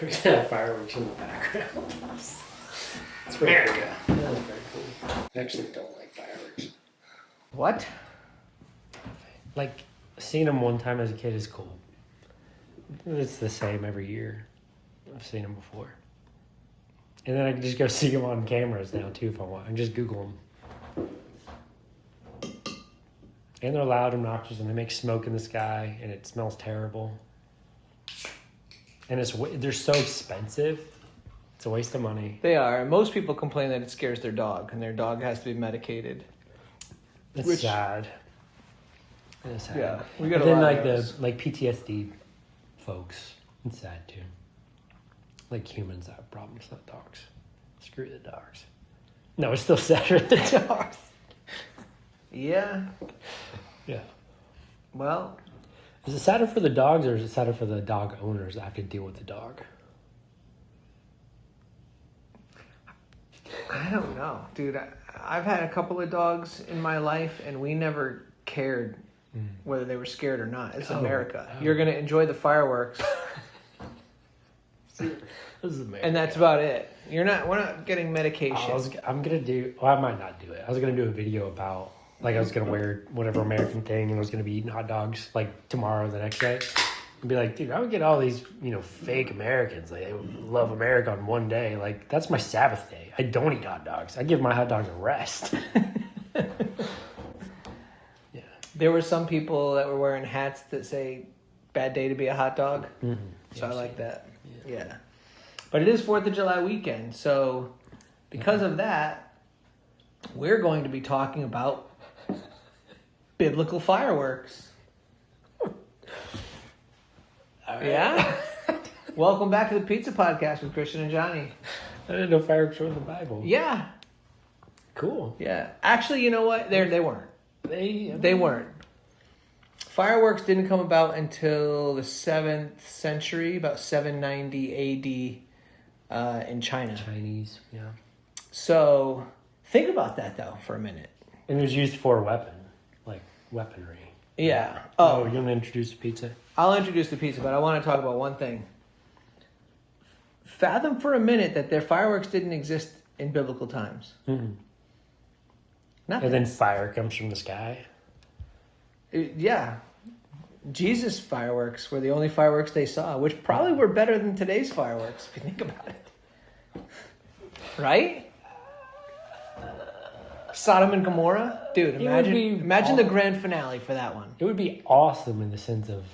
We're gonna have fireworks in the background. It's America. That was very cool. I actually don't like fireworks. What? Like, seeing them one time as a kid is cool. It's the same every year. I've seen them before. And then I can just go see them on cameras now, too, if I want. I can just Google them. And they're loud, obnoxious, and they make smoke in the sky, and it smells terrible. And they're so expensive. It's a waste of money. They are. Most people complain that it scares their dog, and their dog has to be medicated. It's sad. It's sad. Yeah, we got but a then lot like of those. the PTSD folks, it's sad too. Like humans have problems, not dogs. Screw the dogs. No, it's still sadder than the dogs. Yeah. Yeah. Well, Is it sadder for the dogs or is it sadder for the dog owners that have to deal with the dog? I don't know, dude. I've had a couple of dogs in my life, and we never cared whether they were scared or not. It's America. You're gonna enjoy the fireworks, This is America. and that's about it. We're not getting medication. I might not do it. I was gonna do a video about, like, I was gonna wear whatever American thing and I was gonna be eating hot dogs like tomorrow, the next day. And be like, dude, I would get all these, fake Americans. Like, they love America on one day. Like, that's my Sabbath day. I don't eat hot dogs. I give my hot dogs a rest. Yeah. There were some people that were wearing hats that say "Bad day to be a hot dog," so I like that. Yeah. But it is 4th of July weekend, so because of that, we're going to be talking about biblical fireworks. Yeah? Welcome back to the Pizza Podcast with Christian and Johnny. I didn't know fireworks were in the Bible. Yeah. Cool. Yeah. Actually, you know what? They weren't. They weren't. Fireworks didn't come about until the 7th century, about 790 AD in China. Chinese, yeah. So think about that, though, for a minute. And it was used for weaponry. Yeah. Oh, you want to introduce the pizza? I'll introduce the pizza, but I want to talk about one thing. Fathom for a minute that their fireworks didn't exist in biblical times. Mm-hmm. Nothing. And then fire comes from the sky. Yeah. Jesus' fireworks were the only fireworks they saw, which probably were better than today's fireworks, if you think about it. Right? Sodom and Gomorrah? Dude, imagine the grand finale for that one. It would be awesome in the sense of,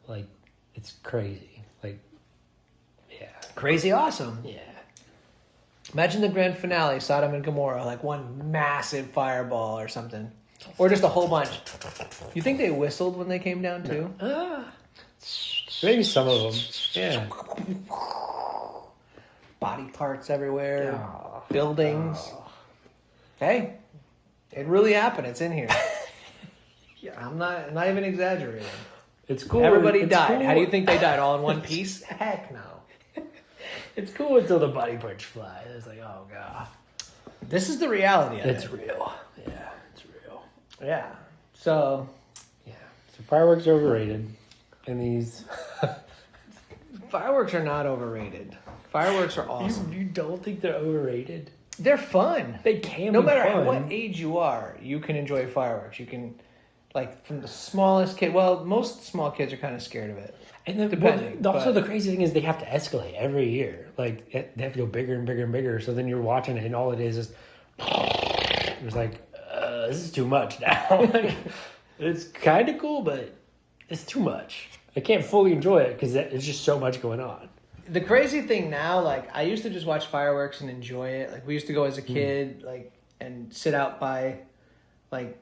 like, it's crazy. Like, yeah. Crazy awesome. Yeah. Imagine the grand finale, Sodom and Gomorrah, like one massive fireball or something. Or just a whole bunch. You think they whistled when they came down too? Maybe some of them. Yeah. Body parts everywhere. Oh. Buildings. Hey, it really happened. It's in here. Yeah, I'm not even exaggerating. It's cool. Everybody It's died. cool. How do you think they died? All in one piece? Heck no. It's cool until the body parts fly. It's like, oh, God. This is the reality of It's it. real. Yeah, it's real. Yeah. So Yeah. So fireworks are overrated. And these... fireworks are not overrated. Fireworks are awesome. You don't think they're overrated? They're fun. They can No be matter fun. what age you are, you can enjoy fireworks. You can, like, from the smallest kid. Well, most small kids are kind of scared of it. And then, Depending, also but- the crazy thing is they have to escalate every year. Like, they have to go bigger and bigger and bigger. So then you're watching it and all it is it's like, this is too much now. Like, it's kind of cool, but it's too much. I can't fully enjoy it because there's just so much going on. The crazy thing now, like, I used to just watch fireworks and enjoy it. Like, we used to go as a kid, like, and sit out by, like,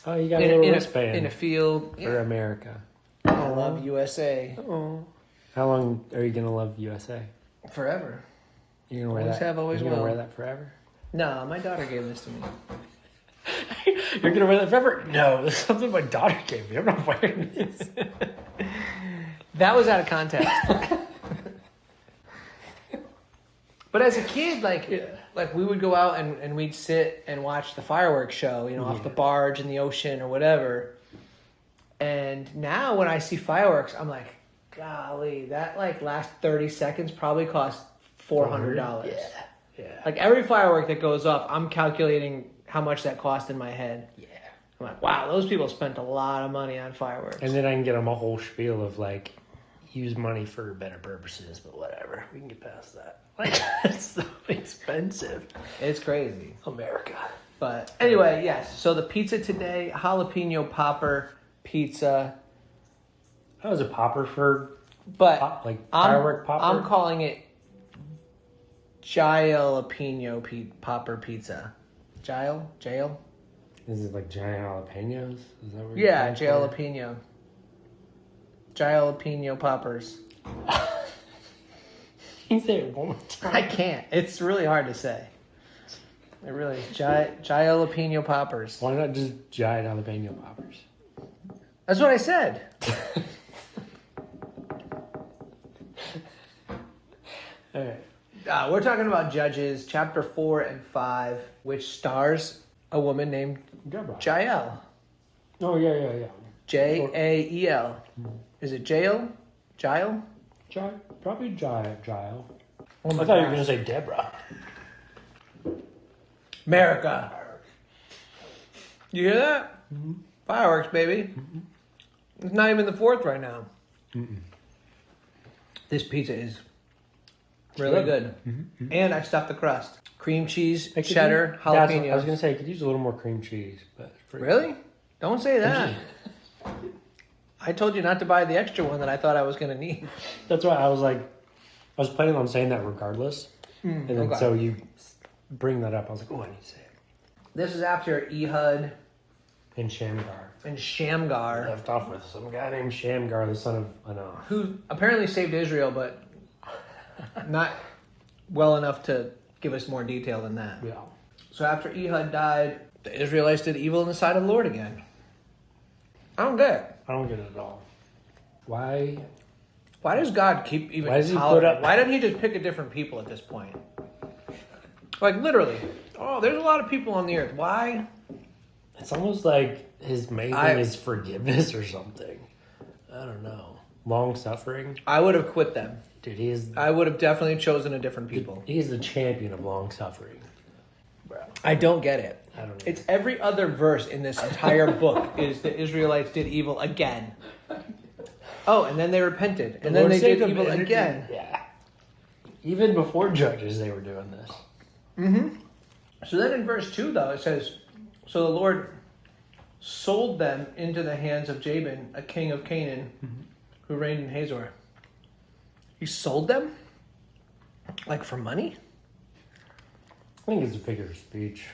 Oh, you got a little wristband in a field. for Yeah. America. I love USA. Oh. How long are you going to love USA? Forever. You're going to wear Always that? have, always You're going to will. wear that forever? No, my daughter gave this to me. You're going to wear that forever? No, this is something my daughter gave me. I'm not wearing this. That was out of context. But as a kid, like we would go out and we'd sit and watch the fireworks show, off the barge in the ocean or whatever. And now when I see fireworks, I'm like, golly, that like last 30 seconds probably cost $400. Yeah. Like every firework that goes off, I'm calculating how much that cost in my head. Yeah. I'm like, wow, those people spent a lot of money on fireworks. And then I can get them a whole spiel of like, use money for better purposes, but whatever. We can get past that. Like, it's so expensive. It's crazy. America. But anyway, yes. So the pizza today, jalapeno popper pizza. That was a popper for But firework popper. I'm calling it jalapeno popper pizza. Jael? Is it like giant jalapenos? Is that what Yeah, jalapeno. Jalapeno poppers. Can you say it one more time? I can't. It's really hard to say. It really is. Jalapeno poppers. Why not just giant jalapeno poppers? That's what I said. All right. We're talking about Judges, chapter 4 and 5, which stars a woman named Deborah. Jael. Oh, yeah. Jael. Is it Jael? Jael? Probably Jael. Oh my I thought you were gosh. going to say Deborah. America. You hear that? Mm-hmm. Fireworks, baby. Mm-hmm. It's not even the 4th right now. Mm-mm. This pizza is really good. Mm-hmm. And I stuffed the crust. Cream cheese, cheddar, jalapeno. I was going to say, I could use a little more cream cheese. But really? Don't say that. I told you not to buy the extra one that I thought I was going to need. That's why I was planning on saying that regardless. And then so you bring that up. I was like, oh, I need to say it. This is after Ehud And Shamgar. Left off with some guy named Shamgar, the son of Anah. Who apparently saved Israel, but not well enough to give us more detail than that. Yeah. So after Ehud died, the Israelites did evil in the sight of the Lord again. I don't get it. I don't get it at all. Why? Why does God keep even Why does he tolerating? put up- Why doesn't he just pick a different people at this point? Like literally. Oh, there's a lot of people on the earth. Why? It's almost like his main thing is forgiveness or something. I don't know. Long suffering. I would have quit them. Dude, I would have definitely chosen a different people. He's the champion of long suffering. Bro. I don't get it. I don't know. It's every other verse in this entire book is the Israelites did evil again. Oh, and then they repented. And then they did evil again. Yeah. Even before Judges, they were doing this. Mm-hmm. So then in verse 2, though, it says, so the Lord sold them into the hands of Jabin, a king of Canaan, who reigned in Hazor. He sold them? Like for money? I think it's a figure of speech.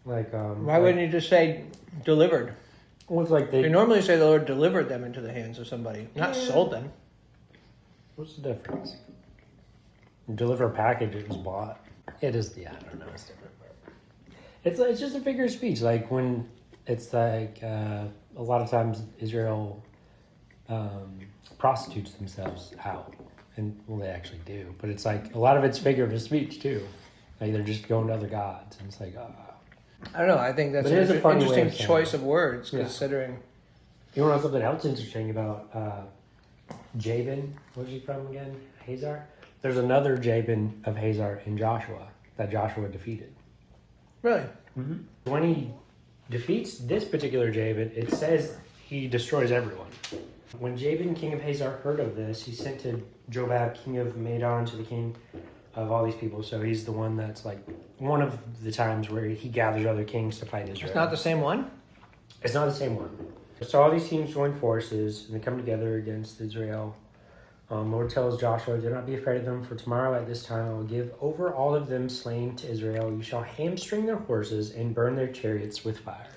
Like, Why wouldn't you just say delivered? Well, it's like You normally say the Lord delivered them into the hands of somebody, not sold them. What's the difference? You deliver a package, it was bought. It is, I don't know, it's different. It's just a figure of speech. Like when it's like a lot of times Israel prostitutes themselves out, and well, they actually do. But it's like a lot of it's figure of speech too. Like they're just going to other gods, and it's like, I don't know. I think that's an interesting choice of words, considering. You want to know something else interesting about Jabin? Where's he from again? Hazar? There's another Jabin of Hazar in Joshua that Joshua defeated. Really? Mm-hmm. When he defeats this particular Jabin, it says he destroys everyone. When Jabin, king of Hazar, heard of this, he sent to Jobab, king of Madon, to the king of all these people. So he's the one that's like one of the times where he gathers other kings to fight Israel. It's not the same one? It's not the same one. So all these teams join forces and they come together against Israel. Lord tells Joshua, do not be afraid of them, for tomorrow at this time I will give over all of them slain to Israel. You shall hamstring their horses and burn their chariots with fire.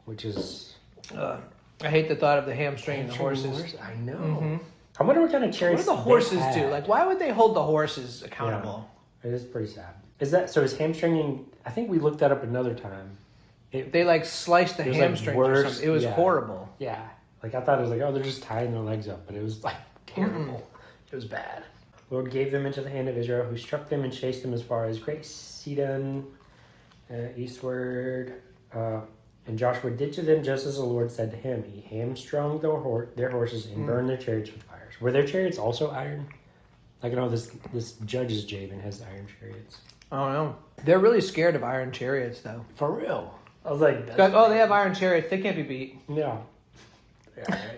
Which is... I hate the thought of the hamstringing the horses. I know. Mm-hmm. I wonder what kind of chariots what do the horses do? Like, why would they hold the horses accountable? Yeah, it is pretty sad. Is is hamstringing... I think we looked that up another time. They like sliced the hamstrings or something. It was horrible. Yeah. Like I thought it was like, oh, they're just tying their legs up, but it was like terrible. It was bad. The Lord gave them into the hand of Israel, who struck them and chased them as far as Great Sidon, eastward. And Joshua did to them just as the Lord said to him. He hamstrung their horses and burned their chariots with fires. Were their chariots also iron? Like, I know this judge's Jabin has iron chariots. I don't know. They're really scared of iron chariots, though. For real? I was like, oh, they have iron chariots. They can't be beat. Yeah.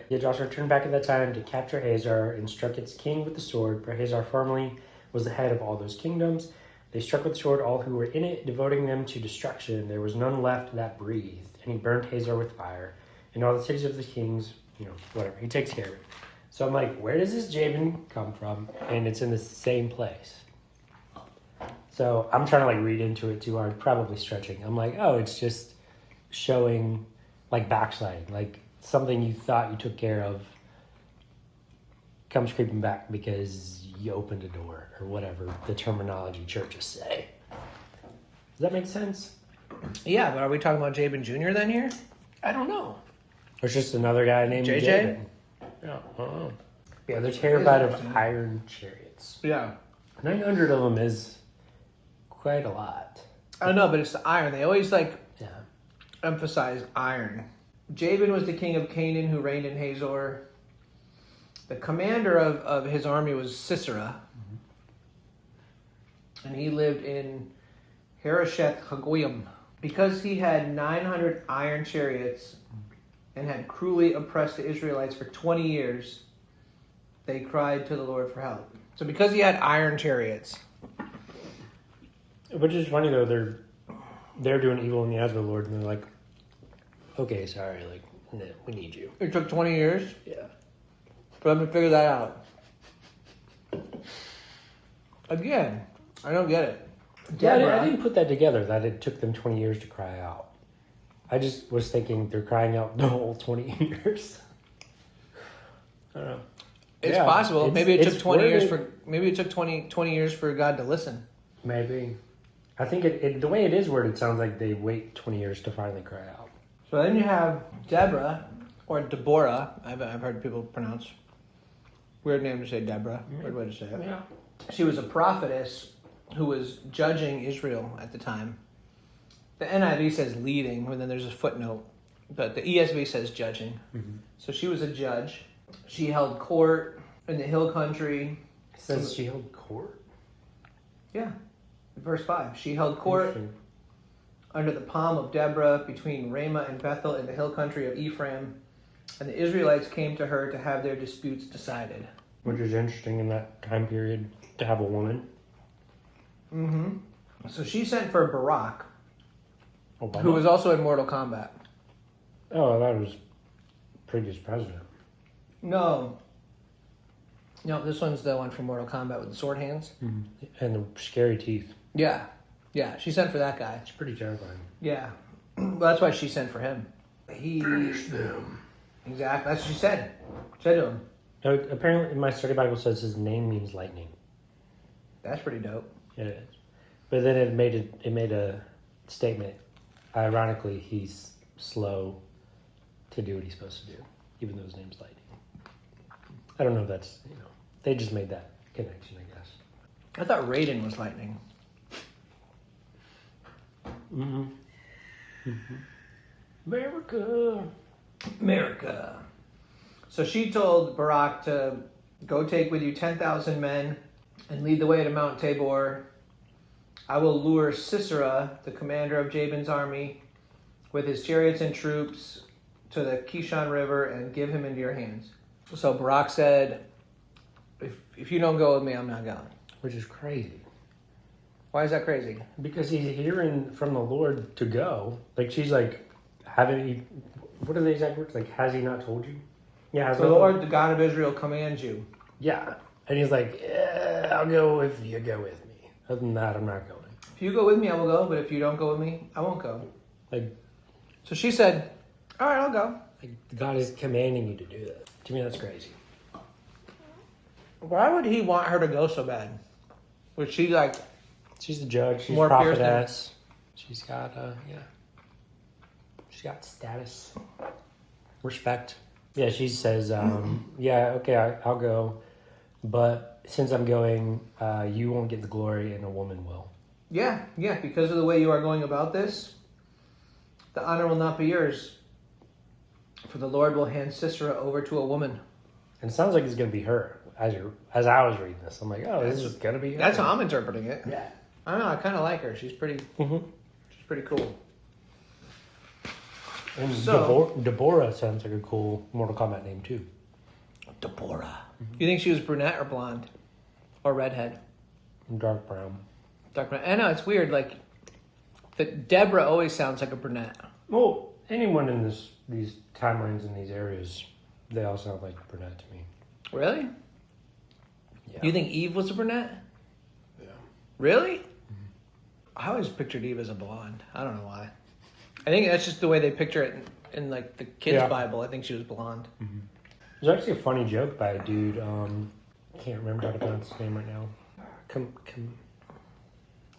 Yeah, Joshua turned back at that time to capture Hazor and struck its king with the sword, for Hazor formerly was the head of all those kingdoms. They struck with the sword all who were in it, devoting them to destruction. There was none left that breathed. And he burned Hazor with fire. And all the cities of the kings, whatever. He takes care of it. So I'm like, where does this Jabin come from? And it's in the same place. So I'm trying to read into it too hard, probably stretching. I'm like, oh, it's just showing backsliding, something you thought you took care of comes creeping back because you opened a door or whatever the terminology churches say. Does that make sense? Yeah, but are we talking about Jabin Jr. then here? I don't know. There's just another guy named JJ? Jabin. Yeah, I don't know. Yeah, they're terrified of iron chariots. Yeah. 900 of them is quite a lot. I know, but it's the iron. They always emphasize iron. Jabin was the king of Canaan who reigned in Hazor. The commander of his army was Sisera. Mm-hmm. And he lived in Harosheth Hagoyim. Because he had 900 iron chariots and had cruelly oppressed the Israelites for 20 years, they cried to the Lord for help. So because he had iron chariots. Which is funny though, they're doing evil in the eyes of the Lord, and they're like, okay, sorry, no, we need you. It took 20 years? Yeah. For them to figure that out. Again, I don't get it. Yeah, I didn't put that together, that it took them 20 years to cry out. I just was thinking they're crying out the whole 20 years. I don't know. It's possible. Maybe it took 20 years for God to listen. Maybe. I think the way it is worded, it sounds like they wait 20 years to finally cry out. So then you have Deborah, or Deborah, I've heard people pronounce. Weird name to say Deborah. Weird way to say it. Yeah. She was a prophetess who was judging Israel at the time. The NIV says leading, and then there's a footnote. But the ESV says judging. Mm-hmm. So she was a judge. She held court in the hill country. It says she held court? Yeah. Verse 5. She held court under the palm of Deborah between Ramah and Bethel in the hill country of Ephraim. And the Israelites came to her to have their disputes decided. Which is interesting in that time period to have a woman. Mm-hmm. So she sent for Barak, Obama? who was also in Mortal Kombat. Oh, that was previous president. No, this one's the one from Mortal Kombat with the sword hands. Mm-hmm. And the scary teeth. Yeah, she sent for that guy. It's pretty terrifying. Yeah, well, that's why she sent for him. Finish them. Exactly, that's what she said. She said to him. Apparently, my study Bible says his name means lightning. That's pretty dope. It is. But then it made a statement. Ironically, he's slow to do what he's supposed to do, even though his name's lightning. I don't know if that's, they just made that connection, I guess. I thought Raiden was lightning. Mm-hmm. Mm-hmm. America. So she told Barak to go take with you 10,000 men and lead the way to Mount Tabor. I will lure Sisera, the commander of Jabin's army, with his chariots and troops to the Kishon River and give him into your hands. So Barak said, if you don't go with me, I'm not going. Which is crazy. Why is that crazy? Because he's hearing from the Lord to go. She's like, what are the exact words? Has he not told you? Yeah. The Lord, the God of Israel, commands you. Yeah. And he's like, yeah, I'll go if you go with me. Other than that, I'm not going. If you go with me, I will go. But if you don't go with me, I won't go. So she said, all right, I'll go. God is commanding you to do that. To me, that's crazy. Why would he want her to go so bad? Was she She's the judge. She's more a prophetess. She's got, she's got status. Respect. Yeah, she says, yeah, okay, I'll go. But since I'm going, you won't get the glory and a woman will. Yeah, because of the way you are going about this, The honor will not be yours, for the Lord will hand Sisera over to a woman. And it sounds like it's going to be her. As I was reading this, I'm like, oh, this is going to be her. That's how I'm interpreting it. Yeah. I don't know. I kind of like her. She's pretty. She's pretty cool. And So- Deborah sounds like a cool Mortal Kombat name too. Deborah. You think she was brunette or blonde, or redhead? Dark brown. Dark brunette. I know it's weird. Like, Deborah always sounds like a brunette. Well, anyone in these timelines in these areas, they all sound like brunette to me. Really? Yeah. You think Eve was a brunette? Yeah. Really? I always pictured Eve as a blonde. I don't know why. I think that's just the way they picture it in like the kids' Bible. I think she was blonde. There's actually a funny joke by a dude. Can't remember how to pronounce his name right now.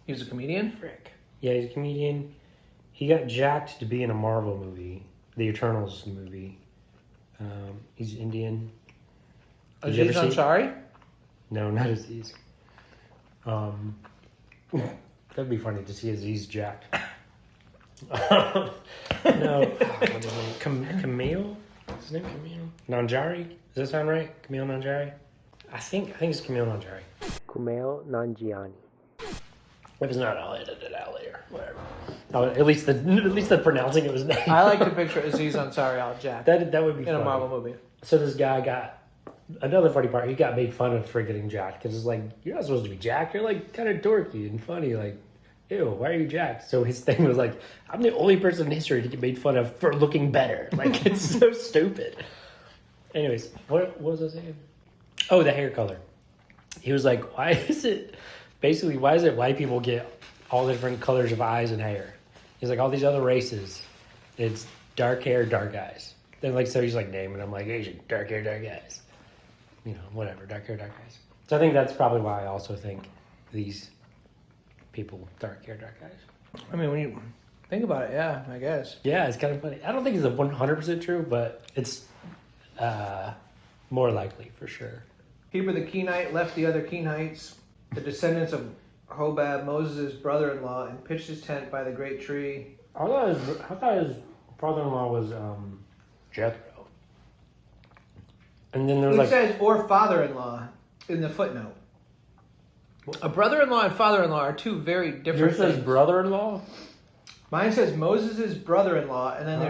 He was a comedian? Frick. Yeah, he's a comedian. He got jacked to be in a Marvel movie, the Eternals movie. He's Indian. Did you ever I'm see- sorry? No, not Aziz. That'd be funny to see Aziz jacked. No. What is his name? Camille? Is his name Camille? Nanjari? Does that sound right? Camille Nanjari? I think it's Camille Nanjari. Camille Nanjiani. If it's not, I'll edit it out later. Whatever. Oh, at least the pronouncing of his name. I like to picture Aziz Ansari all jacked that would be in funny. a Marvel movie. So this guy got another funny part. He got made fun of for getting jacked because it's like, you're not supposed to be jacked. You're like kind of dorky and funny. Like, ew, why are you jacked? So his thing was like, I'm the only person in history to get made fun of for looking better. Like, it's so stupid. Anyways, what was I saying? Oh, the hair color. He was like, why is it white people get all different colors of eyes and hair? He's like, all these other races, it's dark hair, dark eyes. Then like, so he's like naming them like Asian, dark hair, dark eyes. You know, whatever, dark hair, dark eyes. So I think that's probably why I also think these people, dark hair, dark eyes. I mean, when you think about it, yeah, I guess. Yeah, it's kind of funny. I don't think it's 100% true, but it's more likely for sure. Heber the Kenite left the other Kenites, the descendants of Hobab, Moses' brother-in-law, and pitched his tent by the great tree. I thought his brother-in-law was Jethro. And then there was It like, says, or father-in-law in the footnote. A brother-in-law and father-in-law are two very different yours says things. brother-in-law? Mine says Moses' brother-in-law, and then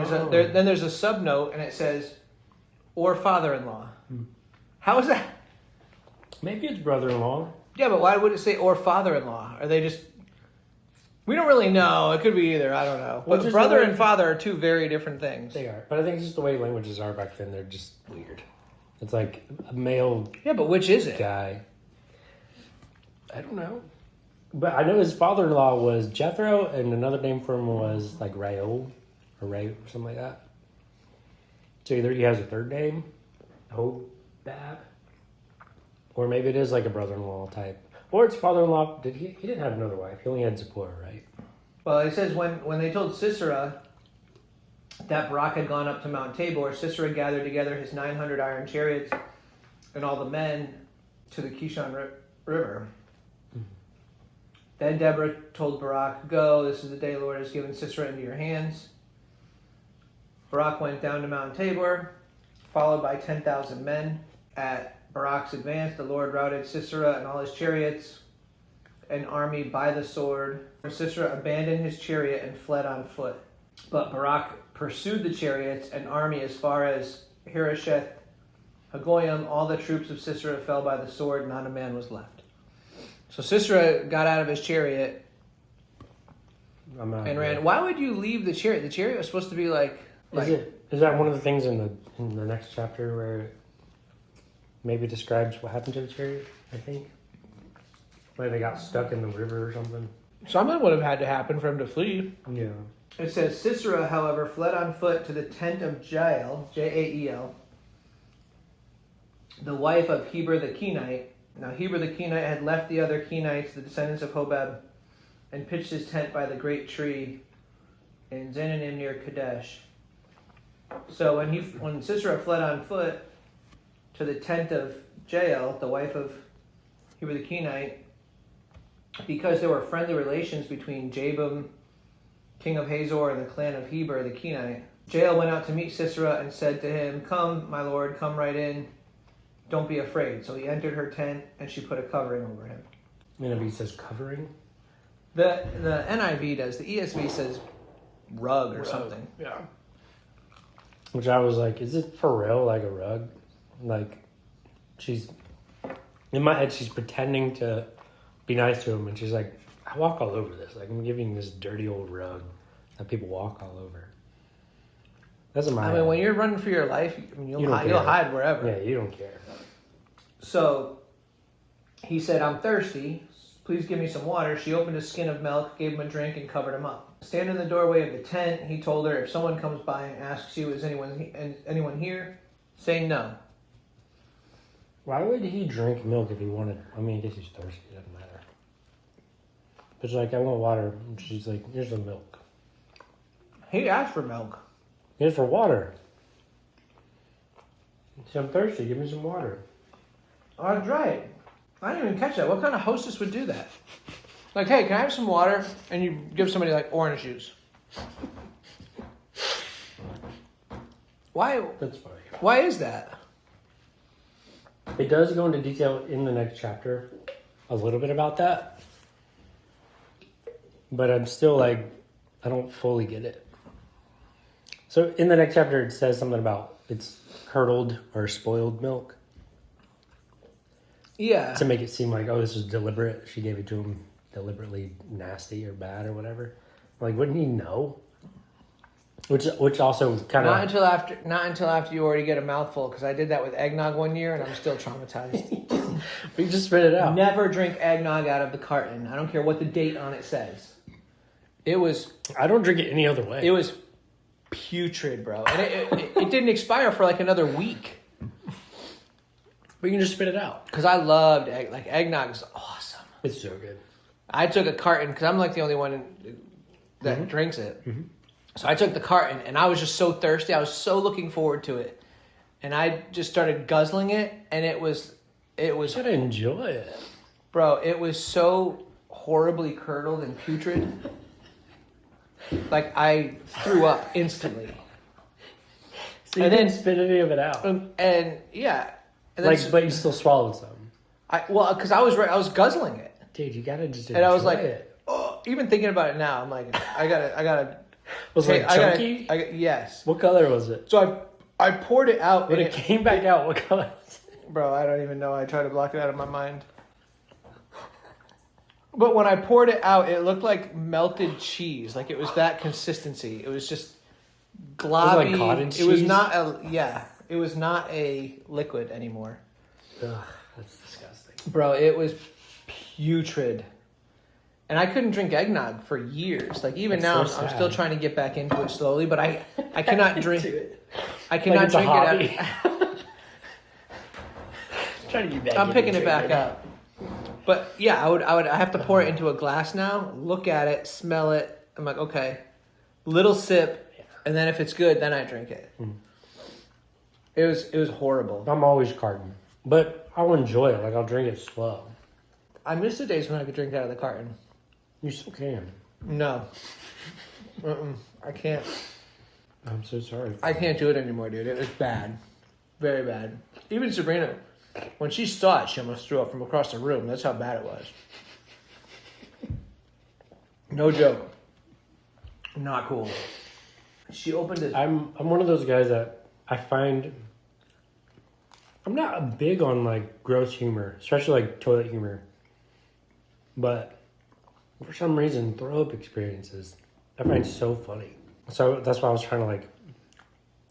there's a subnote, and it says, or father-in-law. How is that? Maybe it's brother-in-law. Yeah, but why would it say or father-in-law? Are they just... We don't really know. It could be either. I don't know. Well, But just brother the way- and father are two very different things. They are. But I think it's just the way languages are back then. They're just weird. It's like a male Yeah, but which is it? guy. I don't know. But I know his father-in-law was Jethro, and another name for him was like Rael or Ray or something like that. So either he has a third name, Hobab, or maybe it is like a brother-in-law type. Or it's father-in-law. He didn't have another wife. He only had Zipporah, right? Well, it says when they told Sisera that Barak had gone up to Mount Tabor, Sisera gathered together his 900 iron chariots and all the men to the Kishon River. Then Deborah told Barak, "Go, this is the day the Lord has given Sisera into your hands." Barak went down to Mount Tabor, followed by 10,000 men. At Barak's advance, the Lord routed Sisera and all his chariots and army by the sword. Sisera abandoned his chariot and fled on foot. But Barak pursued the chariots and army as far as Harosheth Hagoyim. All the troops of Sisera fell by the sword, not a man was left. So Sisera got out of his chariot and ran. Why would you leave the chariot? The chariot was supposed to be like Is that one of the things in the next chapter where it maybe describes what happened to the chariot? I think, like they got stuck in the river or something. something would have had to happen for him to flee. Yeah. It says, Sisera, however, fled on foot to the tent of Jael, Jael, the wife of Heber the Kenite. Now Heber the Kenite had left the other Kenites, the descendants of Hobab, and pitched his tent by the great tree in Zananim near Kadesh. So when Sisera fled on foot to the tent of Jael, the wife of Heber the Kenite, because there were friendly relations between Jabin, king of Hazor and the clan of Heber the Kenite. Jael went out to meet Sisera and said to him, "Come, my lord, come right in. Don't be afraid." So he entered her tent, and she put a covering over him. NIV says covering. The NIV does. The ESV says rug or something. Yeah. Which I was like, is it for real like a rug? Like, she's... In my head, she's pretending to be nice to him, and she's like, I walk all over this. Like, I'm giving this dirty old rug that people walk all over. That's in my head. I mean, when you're running for your life, you'll hide wherever. Yeah, you don't care. So he said, "I'm thirsty. Please give me some water." She opened a skin of milk, gave him a drink, and covered him up. Stand in the doorway of the tent, he told her, "If someone comes by and asks you, is anyone here? Say no." Why would he drink milk if he wanted... I mean, I guess he's thirsty. It doesn't matter. But she's like, I want water. And she's like, here's the milk. He asked for milk. Here's for water. He said, I'm thirsty. Give me some water. Oh, that's right. I didn't even catch that. What kind of hostess would do that? Like, hey, can I have some water? And you give somebody, like, orange juice. Why? That's funny. Why is that? It does go into detail in the next chapter a little bit about that. But I'm still like, I don't fully get it. So in the next chapter, it says something about it's curdled or spoiled milk. Yeah. To make it seem like, oh, this was deliberate. She gave it to him deliberately nasty or bad or whatever. Like, wouldn't he know? Which also kind of... Not until after you already get a mouthful, because I did that with eggnog one year and I'm still traumatized. But you just spit it out. Never drink eggnog out of the carton. I don't care what the date on it says. It was... I don't drink it any other way. It was putrid, bro. And it didn't expire for like another week. But you can just spit it out. Because I loved eggnog is awesome. It's so good. I took a carton, because I'm like the only one that drinks it. Mm-hmm. So I took the carton, and I was just so thirsty. I was so looking forward to it. And I just started guzzling it, and it was... You gotta enjoy it. Bro, it was so horribly curdled and putrid. Like, I threw up instantly. So you didn't spit any of it out. And yeah. And like, but you still swallowed some. Because I was guzzling it. Dude, you gotta just enjoy and I was like, it. Oh, even thinking about it now, I'm like, I gotta. Was it like chunky? Yes. What color was it? So I poured it out. When it came back out, what color was it? Bro, I don't even know. I tried to block it out of my mind. But when I poured it out, it looked like melted cheese. Like, it was that consistency. It was just globby. It was like cottage cheese? It was not it was not a liquid anymore. Ugh, that's disgusting. Bro, it was putrid. And I couldn't drink eggnog for years. Like, even now, I'm still trying to get back into it slowly, but I cannot drink it. I cannot drink it out. Trying to get back. I'm picking it back up. But yeah, I have to pour it into a glass now, look at it, smell it. I'm like, okay. Little sip, and then if it's good, then I drink it. Mm. It was horrible. I'm always carton. But I'll enjoy it. Like, I'll drink it slow. I miss the days when I could drink out of the carton. You still can. No. I can't. I'm so sorry. I can't do it anymore, dude. It was bad. Very bad. Even Sabrina, when she saw it, she almost threw up from across the room. That's how bad it was. No joke. Not cool. She opened it. I'm one of those guys that I find... I'm not big on, like, gross humor. Especially, like, toilet humor. But... for some reason, throw-up experiences, I find so funny. So that's why I was trying to, like,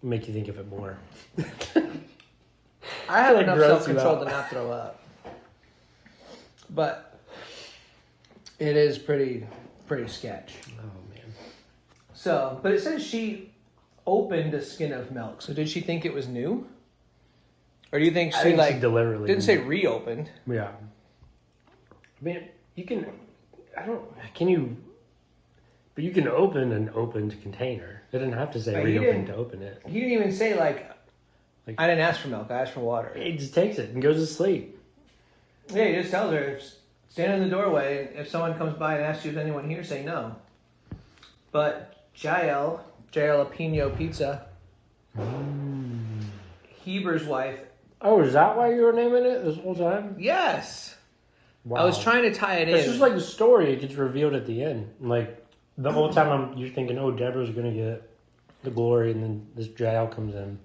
make you think of it more. I have enough self-control to not throw up. But it is pretty sketch. Oh, man. So, but it says she opened a skin of milk. So did she think it was new? Or do you think she, she deliberately didn't say reopened? Yeah. I mean, you can... Can you... But you can open an opened container. It didn't have to say reopen to open it. He didn't even say, like, I didn't ask for milk. I asked for water. He just takes it and goes to sleep. Yeah, he just tells her, stand in the doorway. If someone comes by and asks you if anyone here, say no. But Jael apeño pizza, Heber's wife. Oh, is that why you were naming it this whole time? Yes. Wow. I was trying to tie it in. It's just like the story. It gets revealed at the end. Like, the whole time you're thinking, oh, Deborah's going to get the glory, and then this Jael comes in.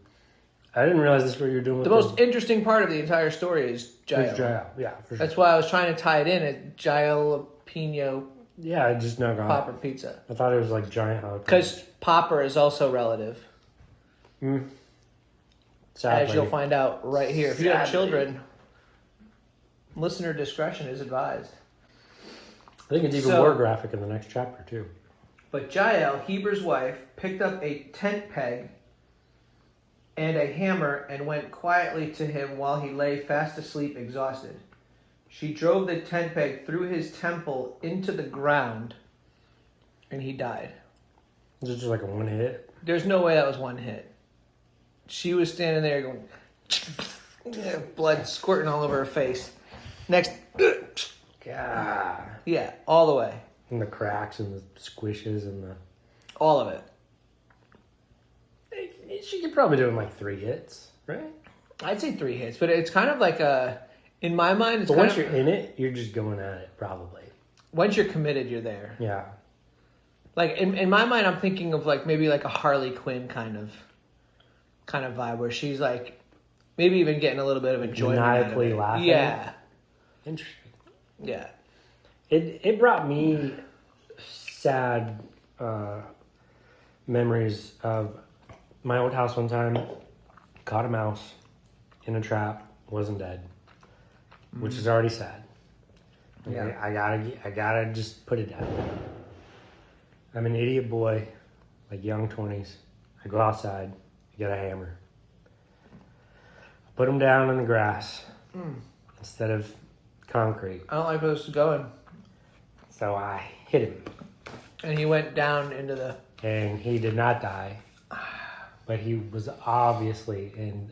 I didn't realize this is what you're doing with The most interesting part of the entire story is Jael. It's Jael, yeah, for sure. That's why I was trying to tie it in at Jael apeño Yeah, I just now got popper it. pizza. I thought it was like giant jalapeno. Because popper is also relative. Sadly. As you'll find out right here. If you have Sadly. children, listener discretion is advised. I think it's even more graphic in the next chapter, too. But Jael, Heber's wife, picked up a tent peg and a hammer and went quietly to him while he lay fast asleep, exhausted. She drove the tent peg through his temple into the ground, and he died. Is it just like a one hit? There's no way that was one hit. She was standing there going, blood squirting all over her face. Next, God. yeah, all the way. And the cracks and the squishes and the... All of it. She could probably do it in like 3 hits, right? I'd say 3 hits, but it's kind of like a... In my mind, it's But kind once of... you're in it, you're just going at it, probably. Once you're committed, you're there. Yeah. Like, in my mind, I'm thinking of like maybe like a Harley Quinn kind of vibe where she's like maybe even getting a little bit of enjoyment out of Maniacally it. laughing? Yeah. Interesting. Yeah. It brought me sad memories of my old house one time. Caught a mouse in a trap, wasn't dead, which is already sad. Yeah. I gotta just put it down. I'm an idiot boy, like young 20s. I go outside, I get a hammer. Put him down in the grass instead of concrete. I don't like where this is going. So I hit him. And he went down into the... And he did not die. But he was obviously in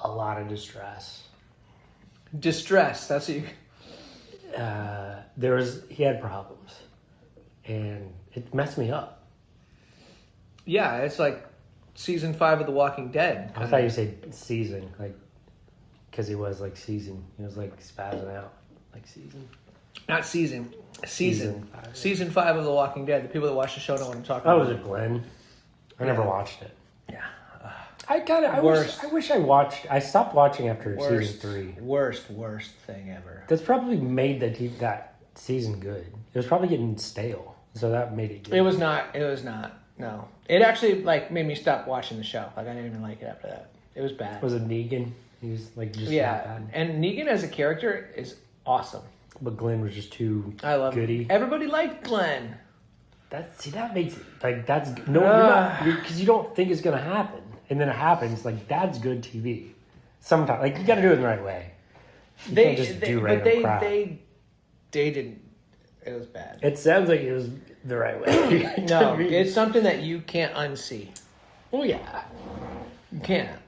a lot of distress. Distress, that's what you... He had problems. And it messed me up. Yeah, it's like season 5 of The Walking Dead. I thought you said season, like, because he was like season. He was like spazzing out, like season. Not season. Season. Five. Season 5 of The Walking Dead. The people that watch the show know what I'm talking Oh, about. was it Glenn? I never watched it. Yeah. I stopped watching after season 3. Worst thing ever. That's probably made that season good. It was probably getting stale, so that made it good. It was not. No. It actually like made me stop watching the show. Like I didn't even like it after that. It was bad. Was it Negan? He was like just yeah. bad. And Negan as a character is awesome. But Glenn was just too I love goody. him. Everybody liked Glenn. That makes it like that's no, you're not because you don't think it's gonna happen, and then it happens. Like that's good TV. Sometimes, like you got to do it in the right way. You can't just do random crap. They didn't. It was bad. It sounds like it was the right way. No, it's something that you can't unsee. Oh yeah, you can't,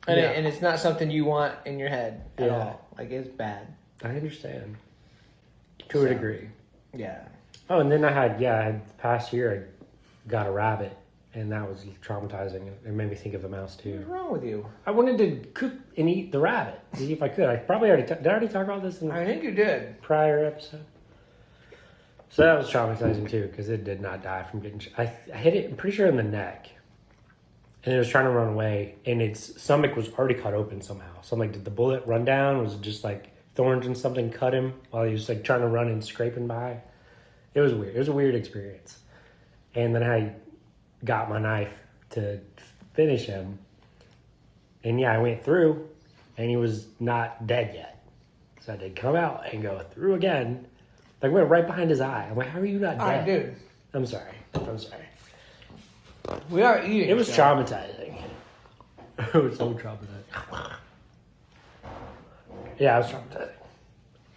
and it's not something you want in your head at all. Like it's bad. I understand to a degree. Yeah. Oh, and then I had past year I got a rabbit, and that was traumatizing. It made me think of the mouse too. What's wrong with you? I wanted to cook and eat the rabbit. See if I could. I probably already did. I already talk about this in I think you did. prior episode? So that was traumatizing too, because it did not die from getting. I hit it. I'm pretty sure in the neck, and it was trying to run away, and its stomach was already cut open somehow. So I'm like, did the bullet run down? Was it just like thorns and something cut him while he was like trying to run and scraping by? It was weird. It was a weird experience. And then I got my knife to finish him. And I went through, and he was not dead yet. So I did come out and go through again. Like, went right behind his eye. I'm like, how are you not dead? All right, dude. I'm sorry. We are eating. It was traumatizing. It was so traumatizing. Yeah, it was traumatizing.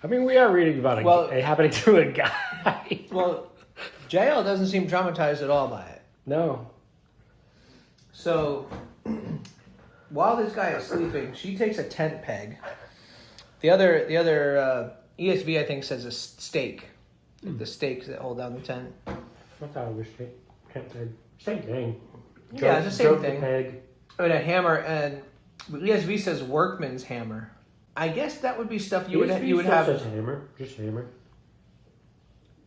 I mean, we are reading about it happening to a guy. Well, Jael doesn't seem traumatized at all by it. No. So, while this guy is sleeping, she takes a tent peg. The other ESV, I think, says a stake. The stakes that hold down the tent. I thought it was straight. Tent peg. Same thing. Yeah, it's the same Drove thing. The peg. I mean, a hammer, and ESV says workman's hammer. I guess that would be stuff you would have. Just hammer. Just hammer.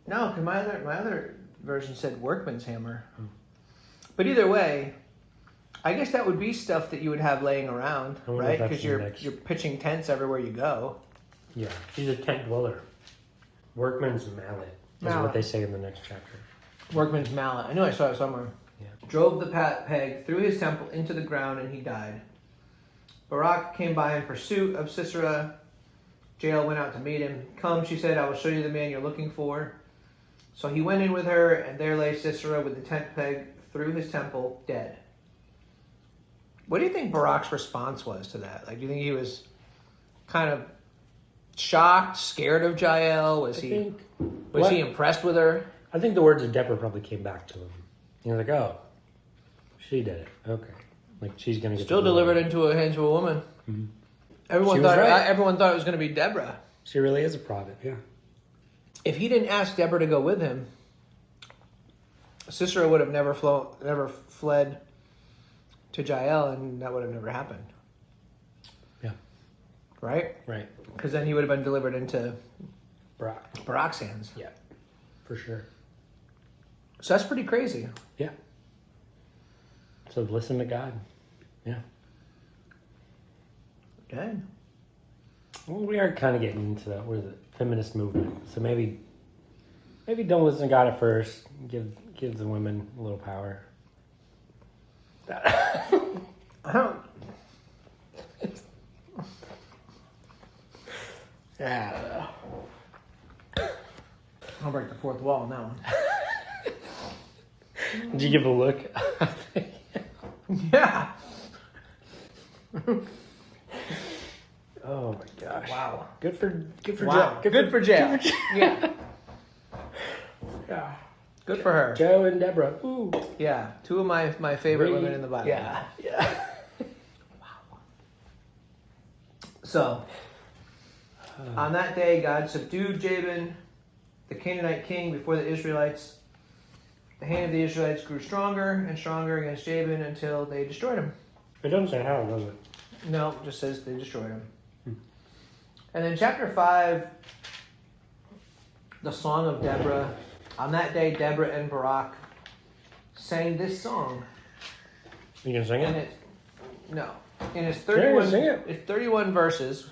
No, because my other version said workman's hammer. But either way, I guess that would be stuff that you would have laying around, right? Because you're pitching tents everywhere you go. Yeah, he's a tent dweller. Workman's mallet is what they say in the next chapter. Workman's mallet. I knew I saw it somewhere. Yeah. Drove the peg through his temple into the ground, and he died. Barak came by in pursuit of Sisera. Jael went out to meet him. Come, she said, I will show you the man you're looking for. So he went in with her, and there lay Sisera with the tent peg through his temple, dead. What do you think Barak's response was to that? Like, do you think he was kind of shocked, scared of Jael? Was he impressed with her? I think the words of Deborah probably came back to him. He was like, oh, she did it. Okay. Like, she's going to get still delivered into the hands of a woman. Mm-hmm. Everyone thought it was going to be Deborah. She really is a prophet, yeah. If he didn't ask Deborah to go with him, Sisera would have never fled to Jael, and that would have never happened. Yeah. Right? Right. Because then he would have been delivered into Barak's hands. Yeah, for sure. So that's pretty crazy. Yeah. So listen to God. Yeah. Good. Well, we are kind of getting into the feminist movement. So maybe don't listen to God at first. Give the women a little power. I don't. Yeah. I'll break the fourth wall on that one. Did you give a look? Yeah. Oh my gosh! Wow. Good for wow. Joe. Good for Jael. Yeah. Yeah. Good for her. Joe and Deborah. Ooh. Yeah. Two of my favorite women in the Bible. Yeah. Yeah. Wow. So, on that day, God subdued Jabin, the Canaanite king, before the Israelites. The hand of the Israelites grew stronger and stronger against Jabin until they destroyed him. It doesn't say how, does it? No, it just says they destroyed him. And then chapter 5, the Song of Deborah. On that day, Deborah and Barak sang this song. You gonna sing it? No. And it's 31, sing it. It's 31 verses.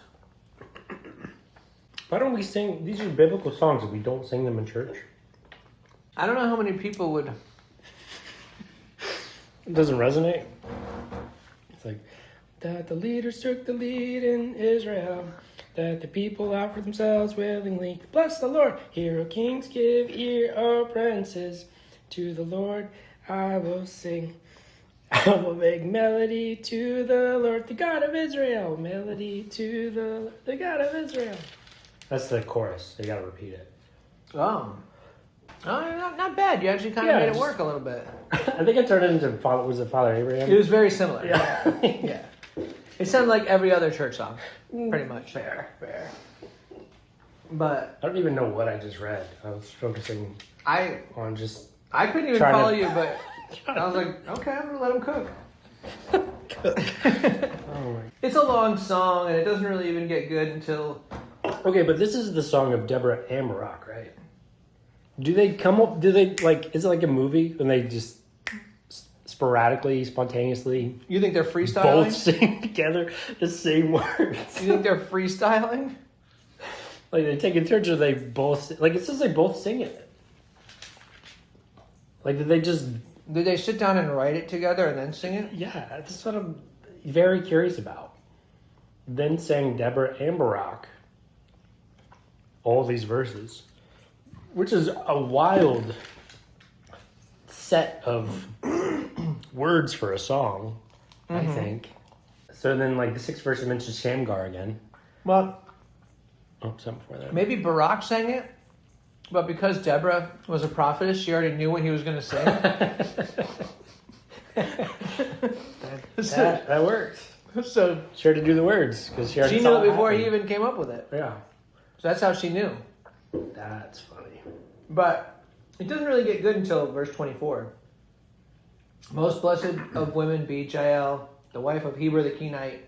Why don't we sing? These are biblical songs if we don't sing them in church. I don't know how many people would. It doesn't resonate. It's like that the leaders took the lead in Israel, that the people offer themselves willingly. Bless the Lord. Hear, O kings, give ear, O princes. To the Lord I will sing. I will make melody to the Lord, the God of Israel. Melody to the God of Israel. That's the chorus. You gotta repeat it. Oh, not bad. You actually kind of made it work a little bit. I think I turned it into Father Abraham? It was very similar. Yeah. Yeah. It sounded like every other church song, pretty much. Fair. But I don't even know what I just read. I was focusing on just... I couldn't even follow you, but I was like, okay, I'm going to let him cook. Oh my. It's a long song, and it doesn't really even get good until... Okay, but this is the song of Deborah and Barak, right? Do they come up... Do they, like... Is it like a movie? And they just sporadically, spontaneously... You think they're freestyling? Both sing together the same words. You think they're freestyling? Like, they take in turns, or they both... Like, it says they both sing it. Like, did they just... Did they sit down and write it together and then sing it? Yeah, that's what I'm very curious about. Then sang Deborah and Barak all these verses, which is a wild set of words for a song, I think. So then, like, the sixth verse mentions Shamgar again. Well, something before that. maybe Barak sang it, but because Deborah was a prophetess, she already knew what he was going to say. That works. So She had to do the words because she already she saw knew it before happen. he even came up with it. Yeah, So that's how she knew. that's funny. But it doesn't really get good until verse 24. Most blessed of women be Jael, the wife of Heber the Kenite.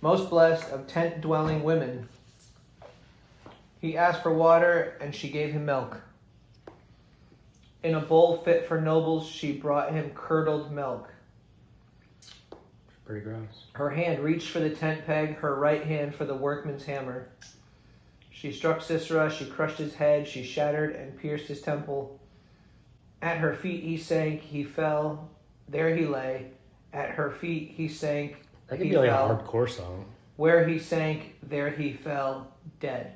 Most blessed of tent-dwelling women. He asked for water, and she gave him milk. In a bowl fit for nobles, she brought him curdled milk. Pretty gross. Her hand reached for the tent peg, her right hand for the workman's hammer. She struck Sisera, she crushed his head, she shattered and pierced his temple. At her feet he sank, he fell, there he lay. At her feet he sank, That could be like a hardcore song. Where he sank, there he fell, dead.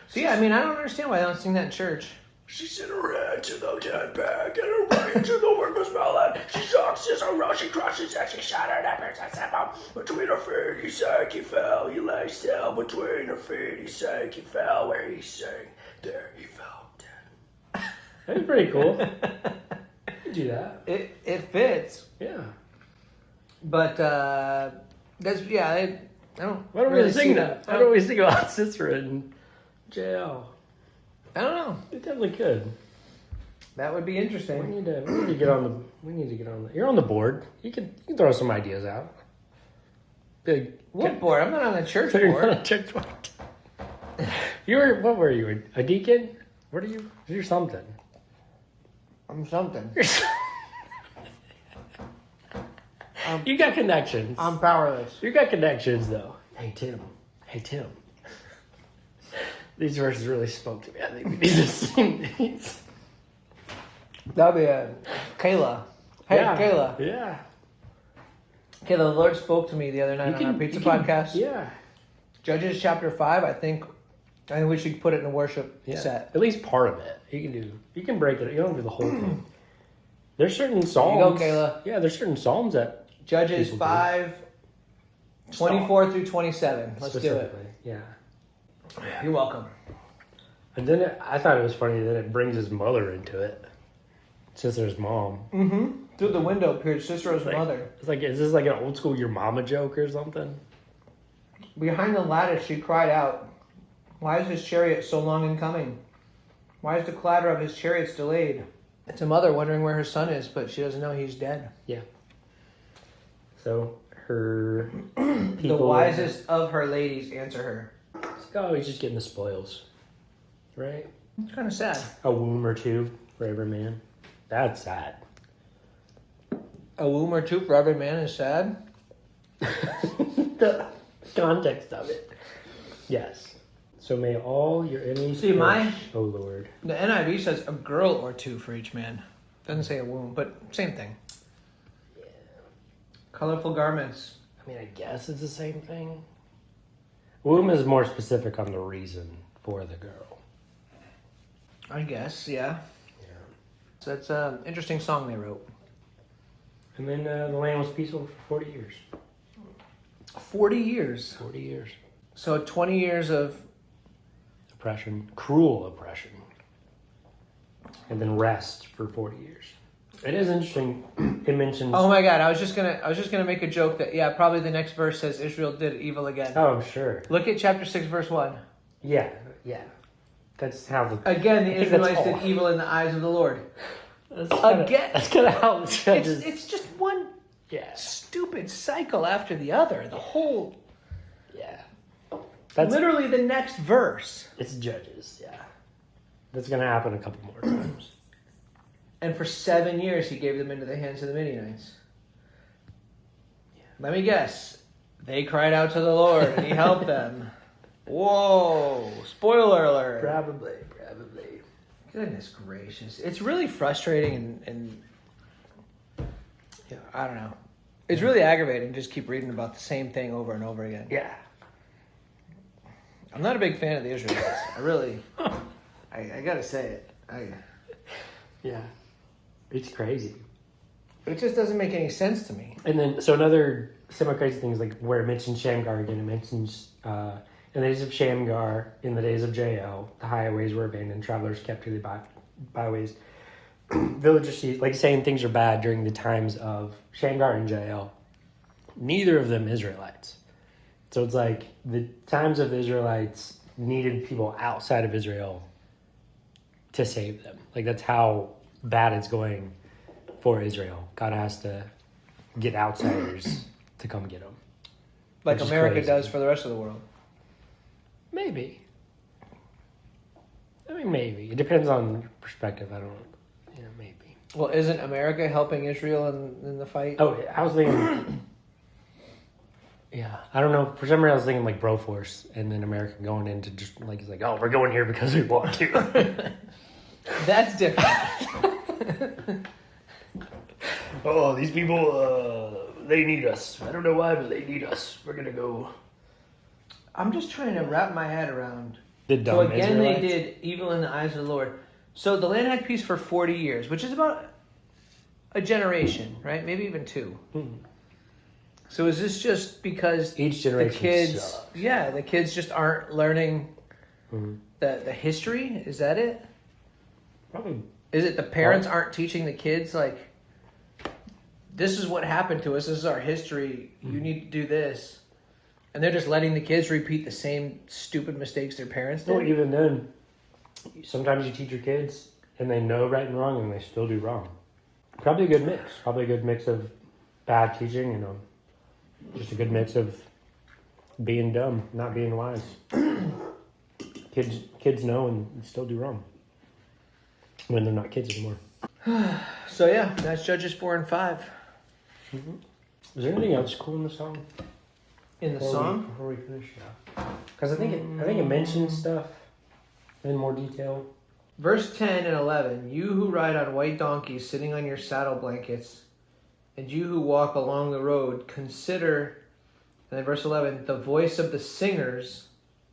So yeah, I mean, I don't understand why they don't sing that in church. She sent her head to the tent peg and her right to the workman's melon. She sucked Sisera, she crushed his head, she shattered and pierced his temple. Between her feet he sank, he fell, he lay still. Between her feet he sank, he fell. Where he sank, there he fell, dead. That's pretty cool. You do that. It fits. Yeah. But that's I don't. Why don't we sing that? Why don't we sing about Sisera and Jael? I don't know. It definitely could. That would be interesting. We need to get on the. You're on the board. You can throw some ideas out. What board? I'm not on the church You're board. not on church board. What were you? A deacon? What are you? You're something. I'm something. You got connections. I'm powerless. You got connections though. Hey Tim. These verses really spoke to me. I think we need to sing these. That'll be Kayla. Hey, Yeah. Kayla. Yeah. Kayla, the Lord spoke to me the other night on our pizza podcast. Yeah. Judges chapter 5. I think we should put it in a worship set. At least part of it. You can break it. You don't do the whole thing. There's certain psalms. There you go, Kayla. Yeah, there's certain psalms that Judges 5, 24 through 27. Let's do it. Yeah. You're welcome. And then I thought it was funny that it brings his mother into it. Sisera's mom. Mm-hmm. Through the window appeared Sisera's mother. It's like, is this like an old school your mama joke or something? Behind the lattice she cried out, "Why is his chariot so long in coming? Why is the clatter of his chariots delayed?" It's a mother wondering where her son is, but she doesn't know he's dead. Yeah. So her people... The wisest of her ladies answer her. It's like, oh, he's just getting the spoils. Right? It's kind of sad. A womb or two for every man. That's sad. A womb or two for every man is sad? The context of it. Yes. So may all your enemies perish, O Lord. The NIV says a girl or two for each man. Doesn't say a womb, but same thing. Yeah. Colorful garments. I mean, I guess it's the same thing. Womb is more specific on the reason for the girl. I guess, yeah. Yeah. So that's an interesting song they wrote. And then the land was peaceful for 40 years. 40 years. 40 years. So 20 years of... oppression. Cruel oppression. And then rest for 40 years. It is interesting. It mentions... Oh my God, I was just gonna make a joke that, probably the next verse says Israel did evil again. Oh, I'm sure. Look at chapter 6, verse 1. Yeah. That's how the... Again, the Israelites did evil in the eyes of the Lord. That's kind of how the judges... It's just one stupid cycle after the other. The whole... Yeah. That's literally the next verse. It's Judges, yeah. That's going to happen a couple more times. And for 7 years, he gave them into the hands of the Midianites. Yeah. Let me guess. They cried out to the Lord, and he helped them. Whoa. Spoiler alert. Probably. Goodness gracious. It's really frustrating and I don't know. It's really aggravating just keep reading about the same thing over and over again. Yeah. I'm not a big fan of the Israelites. I really... I gotta say it. Yeah. It's crazy. It just doesn't make any sense to me. And then, so another semi-crazy thing is like where it mentions Shamgar again. It mentions in the days of Shamgar, in the days of Jael, the highways were abandoned, travelers kept to the byways. Villagers see, like saying things are bad during the times of Shamgar and Jael. Neither of them Israelites. So it's like the times of the Israelites needed people outside of Israel to save them. Like that's how bad it's going for Israel. God has to get outsiders to come get them. Like America does for the rest of the world. Maybe. I mean, maybe. It depends on perspective. Maybe. Well, isn't America helping Israel in the fight? Oh, I was thinking... Yeah, I don't know. For some reason, I was thinking like Broforce, and then America going into just like it's like, oh, we're going here because we want to. That's different. Oh, these people, they need us. I don't know why, but they need us. We're gonna go. I'm just trying to wrap my head around. The dumb So again, Israelites. they did evil in the eyes of the Lord. So the land had peace for 40 years, which is about a generation, right? Maybe even two. Mm-hmm. So is this just because Each generation the kids, sucks. the kids just aren't learning Mm-hmm. the history? Is that it? Probably. Is it the parents aren't teaching the kids like, this is what happened to us, this is our history, you need to do this, and they're just letting the kids repeat the same stupid mistakes their parents did? Well, even then, sometimes you teach your kids, and they know right and wrong, and they still do wrong. Probably a good mix. Probably a good mix of bad teaching and just a good mix of being dumb, not being wise. Kids know and still do wrong when they're not kids anymore. So yeah, that's Judges 4 and 5. Mm-hmm. Is there anything else cool in the song? In the song? Before we finish, yeah. Because I think it mentions stuff in more detail. Verse 10 and 11, you who ride on white donkeys sitting on your saddle blankets, and you who walk along the road, consider, and then verse 11, the voice of the singers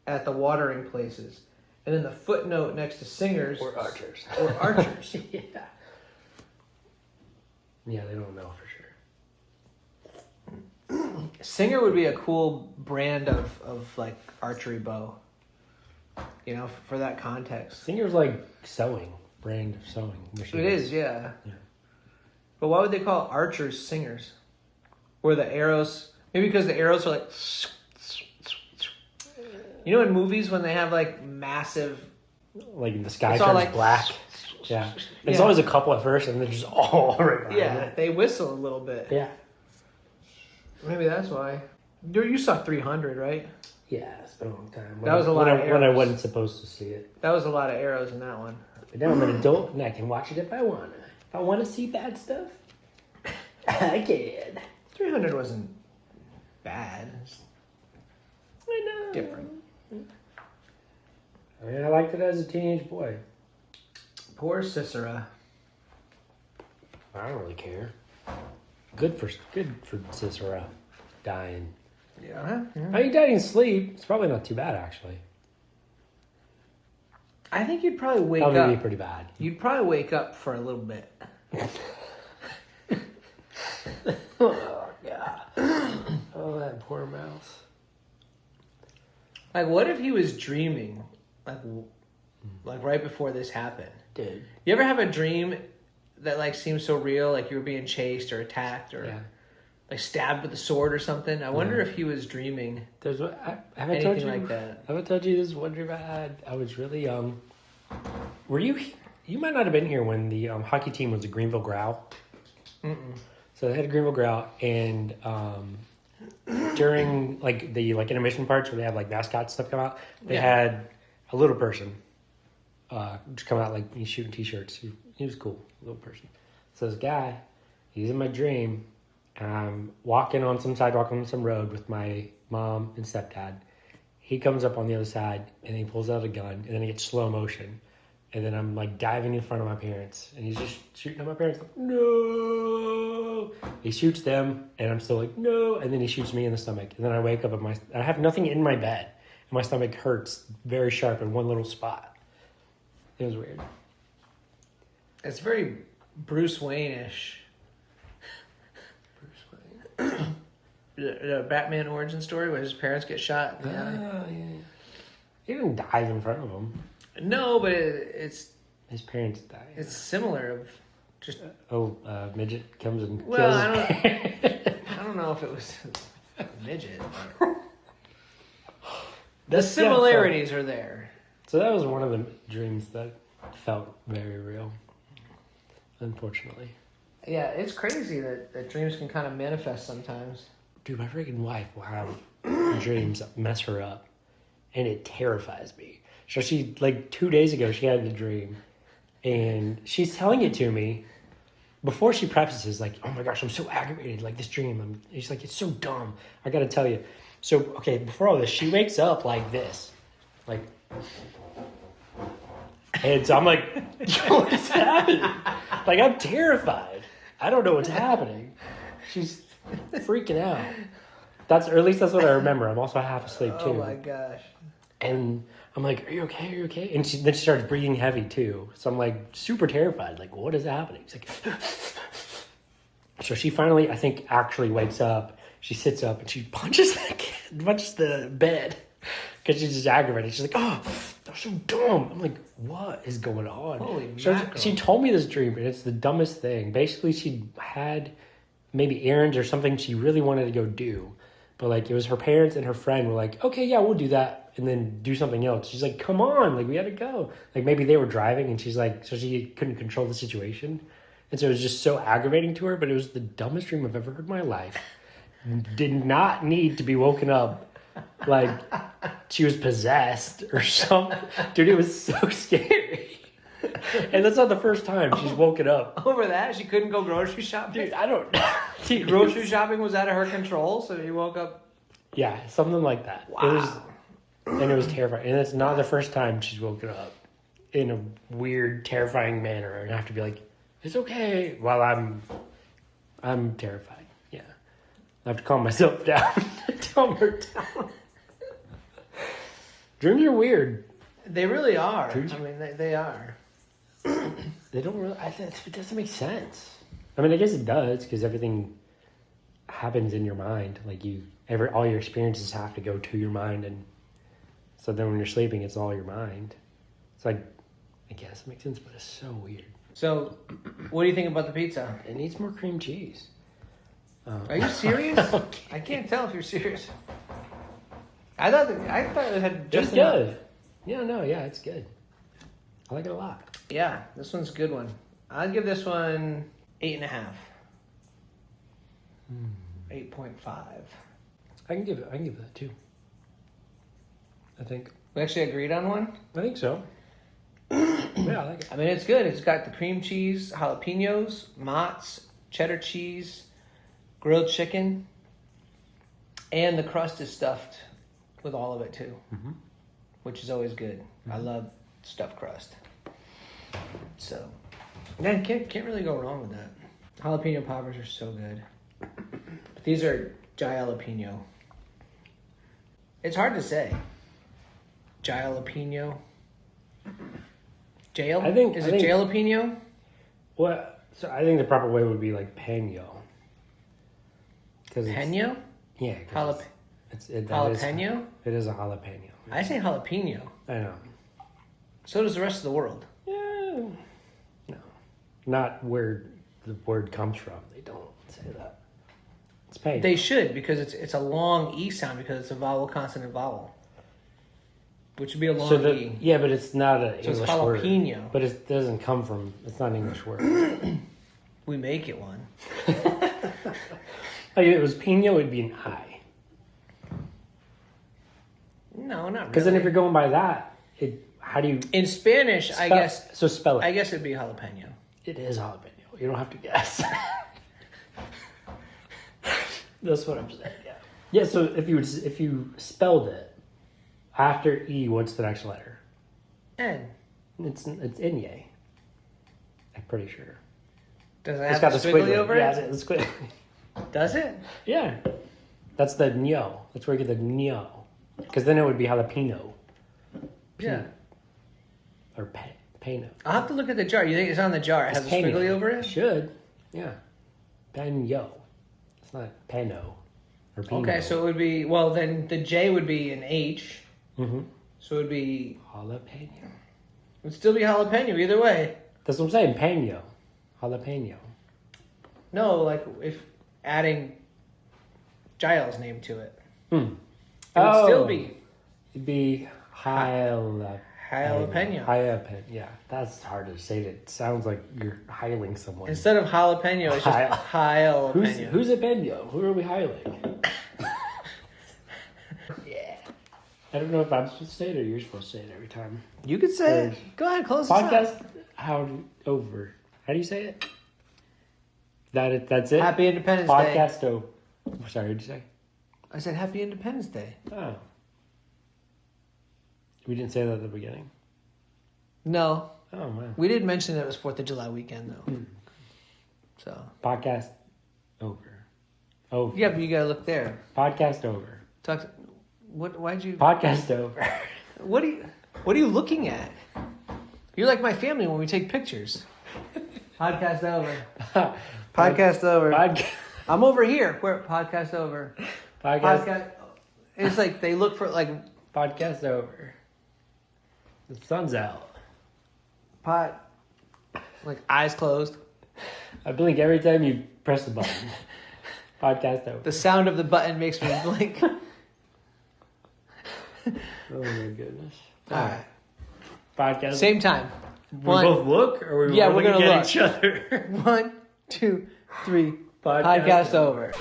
at the watering places. And then the footnote next to singers. Or archers. Or archers. Yeah. Yeah, they don't know for sure. Singer would be a cool brand of like archery bow. You know, for that context. Singer's like sewing, brand of sewing machine. It is, yeah. Yeah. But why would they call archers singers? Or the arrows? Maybe because the arrows are like... You know in movies when they have like massive... Like the sky It's all turns like- black. Yeah. It's Yeah. always a couple at first and they're just all right behind Yeah, it. they whistle a little bit. Yeah. Maybe that's why. You saw 300, right? Yeah, it's been a long time. That was a lot of when I arrows. wasn't supposed to see it. That was a lot of arrows in that one. But now I'm an adult and I can watch it if I want to. If I want to see bad stuff, I can. 300 wasn't bad. It's I know. different. I mean, I liked it as a teenage boy. Poor Sisera. I don't really care. Good for Sisera dying. Yeah. I mean, he died in sleep. It's probably not too bad, actually. I think you'd probably wake Probably up. be pretty bad. You'd probably wake up for a little bit. Oh, God. Oh, that poor mouse. Like, what if he was dreaming, like right before this happened? Dude. You ever have a dream that like seems so real, like you were being chased or attacked or like stabbed with a sword or something? I wonder if he was dreaming Have I told anything you? like that. Have I told you this one dream I had? I was really young. Were you? You might not have been here when the hockey team was the Greenville Growl. Mm-mm. So they had a Greenville Growl, and during like the intermission parts where they have like mascot stuff come out, they had a little person just come out like he's shooting t-shirts. He was cool, little person. So this guy, he's in my dream, and I'm walking on some sidewalk on some road with my mom and stepdad. He comes up on the other side and he pulls out a gun, and then he gets slow motion. And then I'm like diving in front of my parents, and he's just shooting at my parents. Like, no! He shoots them, and I'm still like, no! And then he shoots me in the stomach. And then I wake up I have nothing in my bed. And my stomach hurts very sharp in one little spot. It was weird. It's very Bruce Wayne-ish. Bruce Wayne. The Batman origin story where his parents get shot. Oh, yeah. He didn't dive in front of him. No, but it's His parents died. it's similar. Of just midget comes and well, kills I don't know if it was a midget. But the similarities are there. So that was one of the dreams that felt very real. Unfortunately. Yeah, it's crazy that dreams can kind of manifest sometimes. Dude, my freaking wife will have dreams that mess her up, and it terrifies me. So she, like 2 days ago, she had the dream, and she's telling it to me before she prefaces, like, oh my gosh, I'm so aggravated, like this dream. She's like, it's so dumb. I gotta tell you. So, okay, before all this, she wakes up like this. Like, and so I'm like, what is happening? Like, I'm terrified. I don't know what's happening. She's freaking out. Or at least that's what I remember. I'm also half asleep too. Oh my gosh. And I'm like, are you okay? Are you okay? And then she starts breathing heavy too. So I'm like super terrified. Like, what is happening? She's like, so she finally, I think, actually wakes up. She sits up and she punches the bed because she's just aggravated. She's like, oh, that's so dumb. I'm like, what is going on? Holy So mackerel. she told me this dream, and it's the dumbest thing. Basically, she had maybe errands or something she really wanted to go do. But like, it was her parents and her friend were like, okay, yeah, we'll do that. And then do something else. She's like, come on, like we had to go. Like maybe they were driving and she's like, so she couldn't control the situation. And so it was just so aggravating to her, but it was the dumbest dream I've ever heard in my life. Did not need to be woken up like she was possessed or something. Dude, it was so scary. And that's not the first time she's woken up. Over that, she couldn't go grocery shopping? Dude, I don't know. Grocery shopping was out of her control, so you woke up... Yeah, something like that. Wow. It was terrifying. And it's not the first time she's woken up in a weird, terrifying manner. And I have to be like, it's okay. While I'm terrified. Yeah. I have to calm myself down. Calm her down. Dreams are weird. They really are. Dreams? I mean, they are. They don't really, it doesn't make sense. I mean, I guess it does because everything happens in your mind. Like all your experiences have to go to your mind, and so then when you're sleeping, it's all your mind. It's like, I guess it makes sense, but it's so weird. So, what do you think about the pizza? It needs more cream cheese. Are you serious? I can't tell if you're serious. I thought it had just It's enough. good. Yeah, it's good. I like it a lot. Yeah, this one's a good one. I'd give this one 8.5. 8.5. I can give that too. I think. We actually agreed on one? I think so. Yeah, I like it. I mean, it's good. It's got the cream cheese, jalapenos, mozz, cheddar cheese, grilled chicken, and the crust is stuffed with all of it too, which is always good. I love stuffed crust. So, man, can't really go wrong with that. Jalapeno poppers are so good. But these are Jael jalapeno. It's hard to say. Jalapeno. Jael? I think jalapeno? Well, so I think the proper way would be like apeño. Peño? Yeah. Jalapeno? It is a jalapeno. I say jalapeno. I know. So does the rest of the world. Yeah. No. Not where the word comes from. They don't say that. It's pain. They should, because it's a long E sound, because it's a vowel, consonant, vowel. Which would be a long E. Yeah, but it's not an So it's English word. jalapeno. But it doesn't come from, it's not an English word. We make it one. Like if it was pino, it'd be an I. No, not really. Because then if you're going by that, how do you... In Spanish, I guess... So spell it. I guess it'd be jalapeno. It is jalapeno. You don't have to guess. That's what I'm saying. Yeah. Yeah. So if you spelled it after E, what's the next letter? N. It's inye. I'm pretty sure. Does it It's have got the the squiggly squiggly over yeah, it? it's the squiggly. Does it? Yeah. That's the nyo. That's where you get the nyo. Because then it would be jalapeno. Yeah. Or peno. I'll have to look at the jar. You think it's on the jar? It has a squiggly over it? Should. Yeah. Peno. It's not peno. Or pino. Okay, so it would be... Well, then the J would be an H. Mm-hmm. So it would be... Jalapeno. It would still be jalapeno either way. That's what I'm saying. Peno. Jalapeno. No, like if adding Jael's name to it. Hmm. It would still be... It'd be jalapeno. Jalapeno. Jalapeno. Yeah, that's hard to say. It sounds like you're hiling someone. Instead of jalapeno, it's just jalapeno. Who's a peno? Who are we hiling? Yeah. I don't know if I'm supposed to say it or you're supposed to say it every time. You could say it. Go ahead, close this Podcast out. over. How do you say it? That's it? Happy Independence Day. Podcast over. Sorry, what did you say? I said Happy Independence Day. Oh. We didn't say that at the beginning? No. Oh, wow. We did mention that it was 4th of July weekend, though. So. Podcast over. Over. Yeah, but you gotta look there. Podcast over. Why'd you... Podcast over. What are you looking at? You're like my family when we take pictures. Podcast over. Podcast over. I'm over here. Where? Podcast over. Podcast. It's like they look for like... Podcast over. The sun's out. Like eyes closed. I blink every time you press the button. Podcast over. The sound of the button makes me blink. Oh my goodness. All right. Podcast. Same time. We both look, or we we're looking gonna at look. each other? 1, 2, 3. Podcast Podcast over.